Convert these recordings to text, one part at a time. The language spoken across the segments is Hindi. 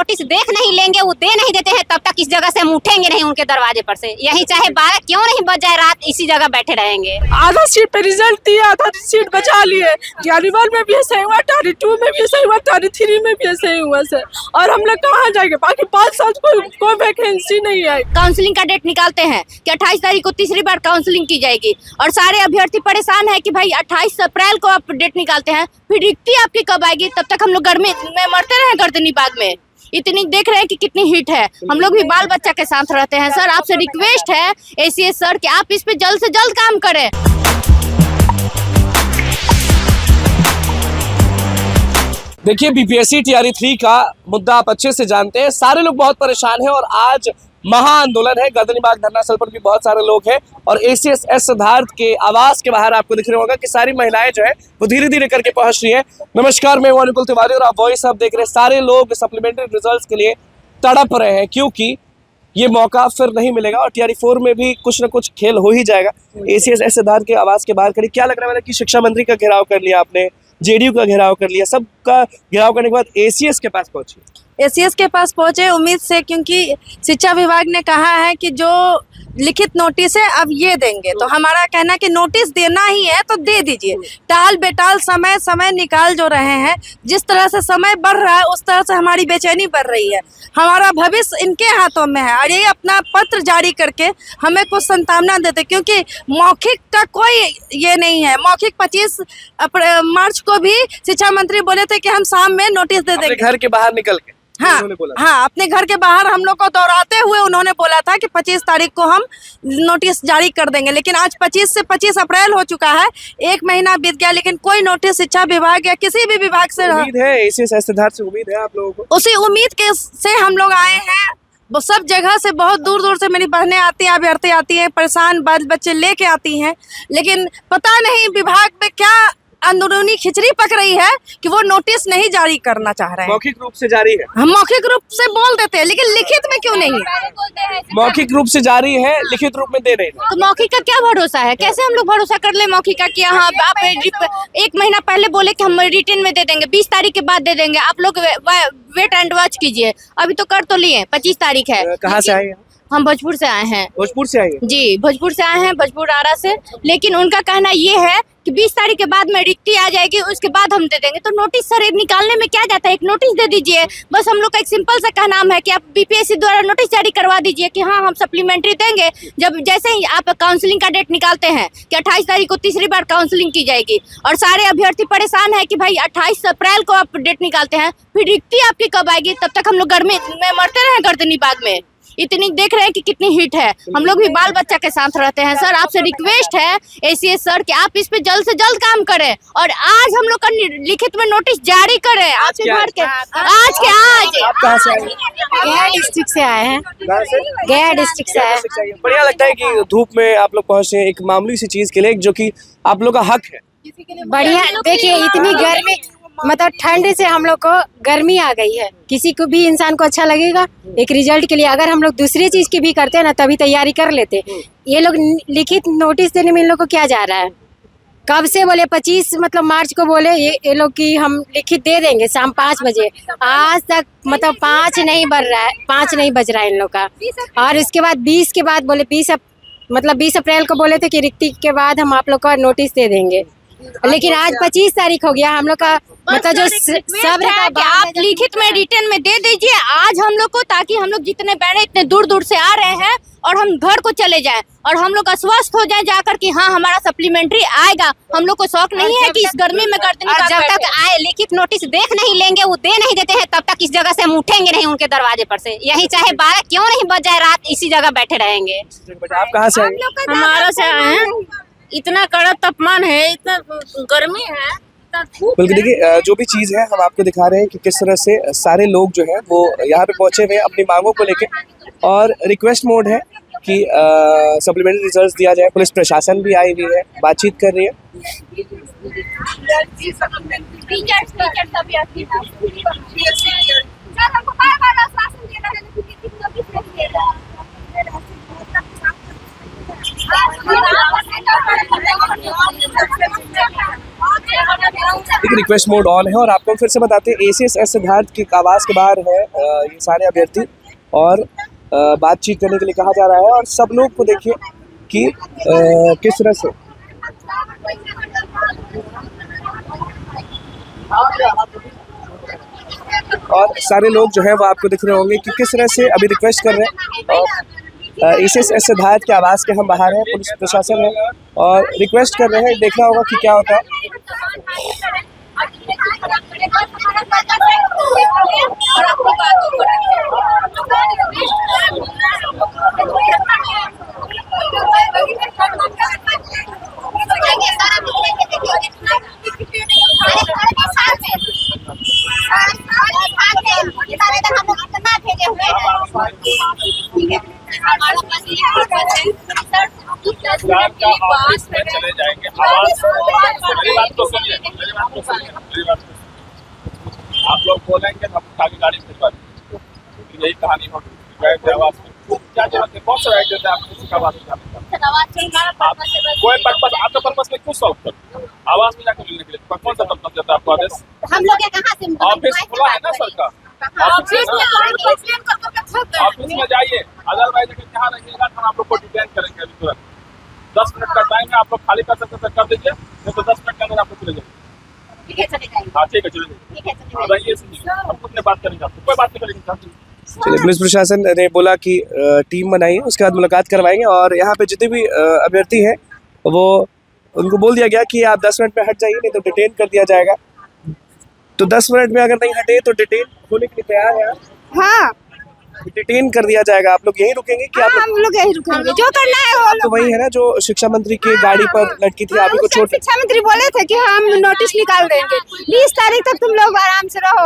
नोटिस देख नहीं लेंगे, वो दे नहीं देते हैं, तब तक इस जगह से हम उठेंगे नहीं उनके दरवाजे पर से। यही चाहे 12 क्यों नहीं बज जाए, रात इसी जगह बैठे रहेंगे। आधा सीट पे रिजल्ट दिया, आधा सीट बचा लिए। टारी 1 में भी ऐसा हुआ, टारी 2 में भी ऐसा हुआ, टारी 3 में भी ऐसा ही हुआ सर। और हम लोग कहाँ जाएंगे? बाकी 5 साल कोई वैकेंसी नहीं है। काउंसलिंग का डेट निकालते हैं कि 28 तारीख को तीसरी बार काउंसलिंग की जाएगी, और सारे अभ्यर्थी परेशान है कि भाई 28 अप्रैल को आप डेट निकालते हैं, फिर रिक्ति आपकी कब आएगी? तब तक हम लोग गर्मी में मरते रहे गर्दनी बाग में। इतनी देख रहे हैं कि कितनी हीट है, हम लोग भी बाल बच्चा के साथ रहते हैं। सर आपसे रिक्वेस्ट है एसीएस सर कि आप इस पे जल्द से जल्द काम करें। देखिए, बीपीएससी टीआरई 3 का मुद्दा आप अच्छे से जानते हैं। सारे लोग बहुत परेशान हैं और आज महा आंदोलन है। गर्दनीबाग धरना स्थल पर भी बहुत सारे लोग हैं और एसीएस सिद्धार्थ के आवास के बाहर आपको दिख रहा होगा कि सारी महिलाएं जो है वो धीरे धीरे करके पहुंच रही है। नमस्कार, मैं हूं अनुकुल तिवारी और आप वॉइस अब देख रहे हैं। सारे लोग सप्लीमेंट्री रिजल्ट्स के लिए तड़प रहे हैं क्योंकि ये मौका फिर नहीं मिलेगा और टीआरई 4 में भी कुछ न कुछ खेल हो ही जाएगा। एसीएस सिद्धार्थ के आवास के बाहर खड़ी, क्या लग रहा है कि शिक्षा मंत्री का घेराव कर लिया आपने, जेडीयू का घेराव कर लिया, सबका घेराव करने के बाद एसीएस के पास पहुंची? एसीएस के पास पहुंचे उम्मीद से, क्योंकि शिक्षा विभाग ने कहा है कि जो लिखित नोटिस है अब ये देंगे, तो हमारा कहना है कि नोटिस देना ही है तो दे दीजिए। टाल बेटाल समय निकाल जो रहे हैं, जिस तरह से समय बढ़ रहा है उस तरह से हमारी बेचैनी बढ़ रही है। हमारा भविष्य इनके हाथों में है और ये अपना पत्र जारी करके हमें कुछ संतावना देते, क्योंकि मौखिक का कोई ये नहीं है। मौखिक 25 मार्च को भी शिक्षा मंत्री बोले थे कि हम शाम में नोटिस दे देंगे। घर के बाहर निकल के हाँ, अपने घर के बाहर हम लोग को दौड़ाते हुए उन्होंने बोला था कि 25 तारीख को हम नोटिस जारी कर देंगे, लेकिन आज 25 से 25 अप्रैल हो चुका है, 1 महीना बीत गया, लेकिन कोई नोटिस शिक्षा विभाग या किसी भी विभाग से उम्मीद है। एसीएस सिद्धार्थ से उम्मीद है आप लोगों को? उसी उम्मीद के से हम लोग आए हैं। वो सब जगह से, बहुत दूर दूर से मेरी बहनें आती हैं, अभ्यर्थी आती हैं, परेशान बाल बच्चे लेके आती हैं, लेकिन पता नहीं विभाग में क्या अंदरूनी खिचड़ी पक रही है कि वो नोटिस नहीं जारी करना चाह रहे हैं। मौखिक रूप से जारी है, हम मौखिक रूप से बोल देते हैं, लेकिन लिखित में क्यों नहीं है? मौखिक रूप से जारी है, लिखित रूप में दे रहे हैं। तो मौखिक का क्या भरोसा है? कैसे हम लोग भरोसा कर ले मौखिक का कि हाँ आप 1 महीना पहले बोले कि हम रिटर्न में दे देंगे, 20 तारीख के बाद दे देंगे, आप लोग वेट एंड वॉच कीजिए। अभी तो कर तो लिए, 25 तारीख है। कहाँ से आए हैं? हम भोजपुर से आए हैं। भोजपुर से आए हैं? जी, भोजपुर से आए हैं, भोजपुर आरा से। लेकिन उनका कहना ये है कि 20 तारीख के बाद में रिक्ति आ जाएगी, उसके बाद हम दे देंगे। तो नोटिस सर निकालने में क्या जाता है, एक नोटिस दे दीजिए बस। हम लोग का एक सिंपल सा कहना है कि आप बीपीएससी द्वारा नोटिस जारी करवा दीजिए कि हाँ हम सप्लीमेंट्री देंगे। जब जैसे ही आप काउंसलिंग का डेट निकालते हैं कि 28 तारीख को तीसरी बार काउंसलिंग की जाएगी, और सारे अभ्यर्थी परेशान है कि भाई 28 अप्रैल को आप डेट निकालते हैं, फिर रिक्ति आपकी कब आएगी? तब तक हम लोग गर्मी में मरते रहे गर्दनी बाग में। इतनी देख रहे हैं कि कितनी हीट है, हम लोग भी बाल बच्चा के साथ रहते हैं। सर आपसे रिक्वेस्ट है एसीएस सर कि आप इस पे जल्द से जल्द काम करें और आज हम लोग का लिखित में नोटिस जारी करें। आपके घर के आज के आज। आप कहाँ से आए हैं? गया डिस्ट्रिक्ट से आए हैं। गया डिस्ट्रिक्ट से आए हैं। बढ़िया लगता है कि धूप में आप लोग पहुंचे हैं एक मामूली सी चीज के लिए, जो कि आप लोग का हक है। बढ़िया, देखिए इतनी गर्मी, मतलब ठंड से हम लोग को गर्मी आ गई है। किसी को भी इंसान को अच्छा लगेगा एक रिजल्ट के लिए। अगर हम लोग दूसरी चीज की भी करते हैं ना तभी तैयारी कर लेते। ये लोग लिखित नोटिस देने में इन लोग को क्या जा रहा है? कब से बोले 25 मतलब मार्च को बोले ये लोग कि हम लिखित दे देंगे शाम 5 बजे। आज तक मतलब 5 नहीं बज रहा है इन लोग का। और उसके बाद 20 के बाद बोले 20 अप्रैल को बोले थे कि रिक्ति के बाद हम आप लोग को नोटिस दे देंगे, लेकिन आज 25 तारीख हो गया। हम लोग का मतलब जो सब्र का आप लिखित में रिटर्न में दे दीजिए आज हम लोग को, ताकि हम लोग जितने बहने इतने दूर दूर से आ रहे हैं और हम घर को चले जाएं और हम लोग अस्वस्थ हो जाएं जाकर कि हाँ हमारा सप्लीमेंट्री आएगा। हम लोग को शौक नहीं है कि इस गर्मी में गर्दनी बाग जब तक आए लिखित नोटिस देख नहीं लेंगे, वो दे नहीं देते हैं, तब तक इस जगह से हम उठेंगे नहीं उनके दरवाजे पर से। यही चाहे 12 क्यों नहीं बज जाए, रात इसी जगह बैठे रहेंगे। आप कहाँ से आए? हमारा से आए हैं। इतना कड़ा तापमान है, इतना गर्मी है। बल्कि देखिए जो भी चीज़ है हम आपको दिखा रहे हैं कि किस तरह से सारे लोग जो है वो यहाँ पे पहुंचे हुए हैं अपनी मांगों को लेके, और रिक्वेस्ट मोड है कि सप्लीमेंट्री रिजल्ट्स दिया जाए। पुलिस प्रशासन भी आई हुई है, बातचीत कर रही है। देखिए रिक्वेस्ट मोड ऑन है और आपको फिर से बताते हैं ACSS सिद्धार्थ के आवास के बाहर है ये सारे अभ्यर्थी और बातचीत करने के लिए कहा जा रहा है और सब लोग को देखिए कि किस तरह से और सारे लोग जो है वो आपको दिख रहे होंगे कि किस तरह से अभी रिक्वेस्ट कर रहे हैं और ACSS सिद्धार्थ के आवास के हम बाहर हैं, पुलिस प्रशासन है और रिक्वेस्ट कर रहे हैं, देखना होगा कि क्या होता है। चले जाएंगे मेरी बात तो सुनिए आप लोग बोलेंगे हम आगे गाड़ी भिजवा देंगे यही कहानी होगी आवाज में क्या जरूरत है कौन सा राइट देता है आपको उसका आवाज कोई पर्पस आपका पर्पस में क्यों सॉल्व कर आवाज में जाकर मिलने के लिए कौन सा पर्पस देता है आपको आदेश हम लोग कहाँ से ऑफिस खुला है ना सर का ऑफिस में जाइए अदरवाइज अगर यहाँ रहिएगा तो आप लोग को डिटेन करेंगे अभी तुरंत 10 मिनट का टाइम है आप लोग खाली कर सकते कर दीजिए नहीं तो 10 मिनट के अंदर आपको चले जाएंगे हाँ ठीक है चले जाइए रहिए हम कुछ नहीं बात करेंगे आपको कोई बात नहीं करेंगे चलिए पुलिस प्रशासन ने बोला कि टीम बनाई है उसके बाद मुलाकात करवाएंगे और यहाँ पे जितने भी अभ्यर्थी हैं वो उनको बोल दिया गया कि आप 10 मिनट में हट जाइए नहीं तो डिटेन कर दिया जाएगा। तो 10 मिनट में अगर नहीं हटे तो डिटेन होने के लिए तैयार है हाँ डिटेन कर दिया जाएगा। आप लोग यहीं रुकेंगे कि आप हम लोग यही रुकेंगे जो करना है वो तो वही है ना जो शिक्षा मंत्री की गाड़ी पर लटकी थी आप ही को छोड़ शिक्षा मंत्री बोले थे कि हम नोटिस निकाल देंगे 20 तारीख तक तुम लोग आराम से रहो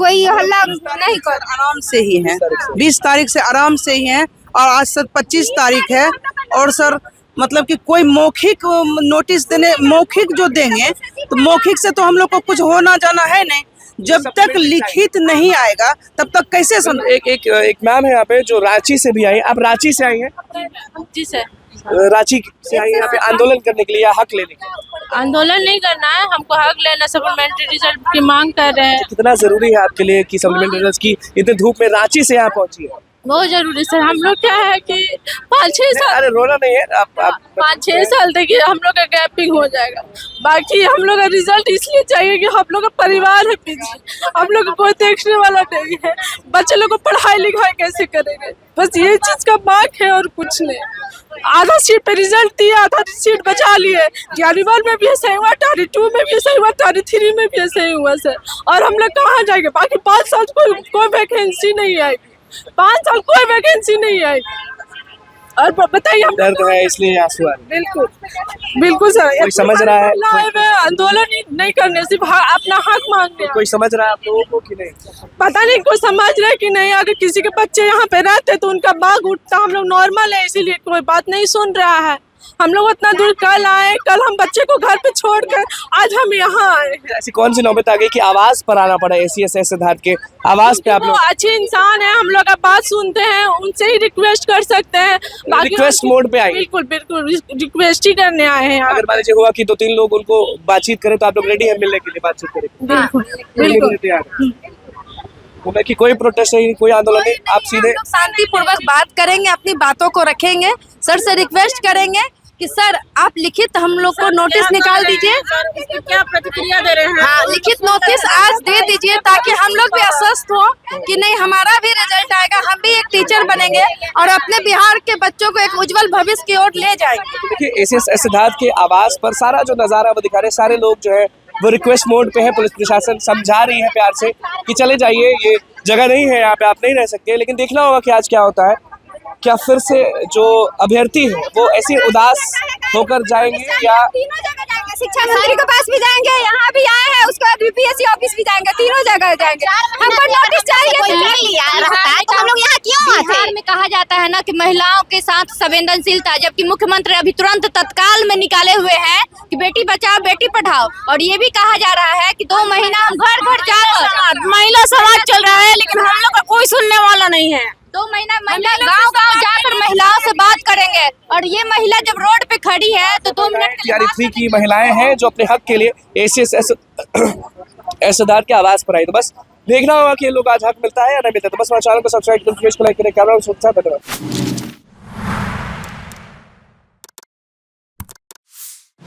कोई हल्ला नहीं कर आराम से ही हैं 20 तारीख से आराम से ही हैं और आज सर 25 तारीख है और सर मतलब कि कोई मौखिक नोटिस देने मौखिक जो देंगे तो मौखिक से तो हम लोग को कुछ होना जाना है नहीं जब तक लिखित नहीं आएगा तब तक कैसे सुन एक मैम है यहाँ पे जो रांची से भी आई आप रांची से आई हैं जी सर रांची से आई यहाँ पे आंदोलन करने के लिए या हक लेने के लिए आंदोलन नहीं करना है हमको हक लेना सप्लीमेंट्री रिजल्ट की मांग कर रहे हैं कितना जरूरी है आपके लिए कि सप्लीमेंट्री रिजल्ट की इतने धूप में रांची से यहाँ पहुंची है बहुत जरूरी सर हम लोग क्या है कि 5-6 साल अरे रोना नहीं है आप 5-6 साल तक हम लोग का गैपिंग हो जाएगा बाकी हम लोग का रिजल्ट इसलिए चाहिए कि हम लोग का परिवार है पीछे हम लोग को कोई देखने वाला नहीं है बच्चे लोग को पढ़ाई लिखाई कैसे करेंगे बस ये चीज का मांग है और कुछ नहीं आधा सीट पे रिजल्ट दिया आधा सीट बचा लिए ज्ञानी 1 में भी ऐसा हुआ टारी 2 में भी ऐसा हुआ टारी 3 में भी ऐसा ही हुआ सर और हम लोग कहाँ जाएंगे बाकी 5 साल कोई वैकेंसी नहीं आएगी 5 साल कोई वैकेंसी नहीं आई और बताइए हम दर्द है इसलिए आंसू आ रहे बिल्कुल बिल्कुल सर कोई समझ रहा है आंदोलन नहीं करने सिर्फ अपना हक मांगने कोई समझ रहा है आप लोगों को कि नहीं पता नहीं कोई समझ रहा है कि नहीं अगर किसी के बच्चे यहाँ पे रहते तो उनका बाग उठता हम लोग नॉर्मल है इसीलिए कोई बात नहीं सुन रहा है हम लोग उतना दूर कल आए कल हम बच्चे को घर पे छोड़कर आज हम यहाँ आए ऐसी कौन सी नौबत आ गई कि आवाज पर आना पड़ा ACSS सिद्धार्थ के आवाज पे आप वो लोग अच्छे इंसान है हम लोग का बात सुनते हैं उनसे ही रिक्वेस्ट कर सकते हैं बाकी रिक्वेस्ट मोड पे आए बिल्कुल बिल्कुल रिक्वेस्ट ही करने आए हैं अगर मान लीजिए हुआ कि 2-3 लोग उनको बातचीत करें तो आप लोग रेडी है मिलने के लिए बातचीत करें बिल्कुल बिल्कुल कि कोई प्रोटेस्ट नहीं कोई आंदोलन नहीं आप सीधे शांतिपूर्वक बात करेंगे अपनी बातों को रखेंगे सर से रिक्वेस्ट करेंगे कि सर आप लिखित हम लोग को नोटिस निकाल दीजिए क्या प्रतिक्रिया दे रहे हैं हाँ लिखित नोटिस आज दे दीजिए ताकि हम लोग भी आश्वस्त हो कि नहीं हमारा भी रिजल्ट आएगा हम भी एक टीचर बनेंगे और अपने बिहार के बच्चों को एक उज्जवल भविष्य की ओर ले जाएंगे। देखिए ACSS सिद्धार्थ के आवास पर सारा जो नजारा वो दिखा रहे सारे लोग जो है वो रिक्वेस्ट मोड पे है पुलिस प्रशासन समझा रही है प्यार से कि चले जाइए ये जगह नहीं है यहाँ पे आप नहीं रह सकते लेकिन देखना होगा कि आज क्या होता है क्या फिर से जो अभ्यर्थी है वो ऐसे उदास होकर जाएंगे या शिक्षा मंत्री के पास भी जाएंगे यहाँ भी आए हैं उसके बाद BPSC ऑफिस भी जाएंगे तीनों जगह जाएंगे हमको नोटिस चाहिए तो हम लोग यहाँ क्यों आते बिहार में कहा जाता है ना कि महिलाओं के साथ संवेदनशीलता जबकि मुख्यमंत्री अभी तुरंत तत्काल में निकाले हुए हैं कि बेटी बचाओ बेटी पढ़ाओ और ये भी कहा जा रहा है कि 2 महीना हम घर घर जाकर महिला समाज चल रहा है लेकिन हम लोग का कोई सुनने वाला नहीं है 2 महीना महिला गांव-गांव जाकर महिलाओं से बात करेंगे और ये महिला जब रोड पे खड़ी है तो 2 मिनट के लिए टीआरई 3 की महिलाएं हैं जो अपने हक के लिए एसीएस एसदार के आवाज पर आई। तो बस देखना होगा कि ये लोग आज हक मिलता है या नहीं मिलता। तो बस हमारे चैनल को सब्सक्राइब करके लाइक करें। कैमरा धन्यवाद।